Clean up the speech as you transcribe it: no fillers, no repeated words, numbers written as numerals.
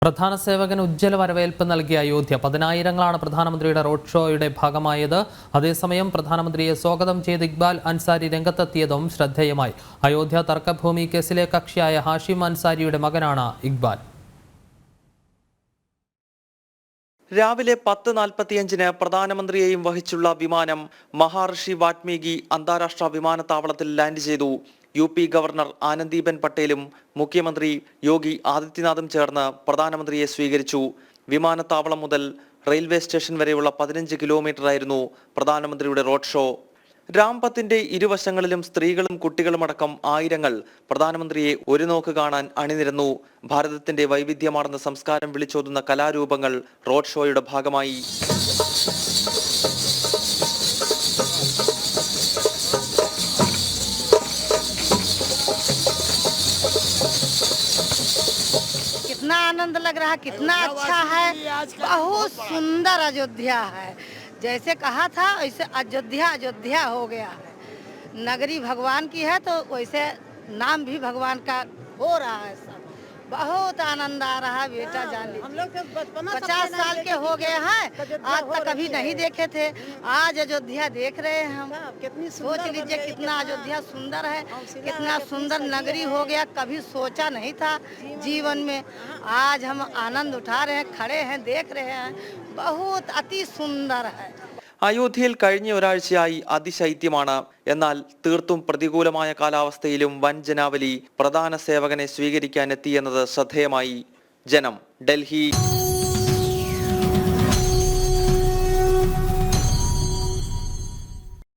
പ്രധാന സേവകന് ഉജ്ജ്വല വരവേൽപ്പ് നൽകിയ അയോധ്യ. പതിനായിരങ്ങളാണ് പ്രധാനമന്ത്രിയുടെ റോഡ് ഷോയുടെ ഭാഗമായത്. അതേസമയം പ്രധാനമന്ത്രിയെ സ്വാഗതം ചെയ്ത് ഇക്ബാൽ അൻസാരി രംഗത്തെത്തിയതും ശ്രദ്ധേയമായി. അയോധ്യ തർക്കഭൂമി കേസിലെ കക്ഷിയായ ഹാഷിം അൻസാരിയുടെ മകനാണ് ഇക്ബാൽ. രാവിലെ 10:45 പ്രധാനമന്ത്രിയെയും വഹിച്ചുള്ള വിമാനം മഹാർഷി വാൽമീകി അന്താരാഷ്ട്ര വിമാനത്താവളത്തിൽ ലാൻഡ് ചെയ്തു. UP ഗവർണർ ആനന്ദീബെൻ പട്ടേലും മുഖ്യമന്ത്രി യോഗി ആദിത്യനാഥും ചേർന്ന് പ്രധാനമന്ത്രിയെ സ്വീകരിച്ചു. വിമാനത്താവളം മുതൽ റെയിൽവേ സ്റ്റേഷൻ വരെയുള്ള 15 കിലോമീറ്ററായിരുന്നു പ്രധാനമന്ത്രിയുടെ റോഡ് ഷോ. രാംപത്തിന്റെ ഇരുവശങ്ങളിലും സ്ത്രീകളും കുട്ടികളുമടക്കം ആയിരങ്ങൾ പ്രധാനമന്ത്രിയെ ഒരു നോക്ക് കാണാൻ അണിനിരന്നു. ഭാരതത്തിന്റെ വൈവിധ്യമാർന്ന സംസ്കാരം വിളിച്ചോതുന്ന കലാരൂപങ്ങൾ റോഡ് ഷോയുടെ ഭാഗമായി. कितना आनंद लग रहा है, कितना अच्छा है, बहुत सुंदर अयोध्या है। जैसे कहा था वैसे अयोध्या हो गया है। नगरी भगवान की है तो वैसे नाम भी भगवान का हो रहा है। सब बहुत आनंद आ रहा है बेटा। जान लीजिए 50 साल के हो गए हैं, आज तक कभी नहीं देखे थे। आज अयोध्या देख रहे हैं हम। कितनी सोच लीजिए कितना अयोध्या सुंदर है, कितना सुंदर नगरी हो गया। कभी सोचा नहीं था जीवन में। आज हम आनंद उठा रहे हैं, खड़े हैं, देख रहे हैं। बहुत अति सुंदर है. അയോധ്യയിൽ കഴിഞ്ഞ ഒരാഴ്ചയായി അതിശൈത്യമാണ്. എന്നാൽ തീർത്തും പ്രതികൂലമായ കാലാവസ്ഥയിലും വൻ ജനാവലി പ്രധാന സേവകനെ സ്വീകരിക്കാൻ എത്തിയെന്നത് ശ്രദ്ധേയമായി. ജനം, ഡൽഹി.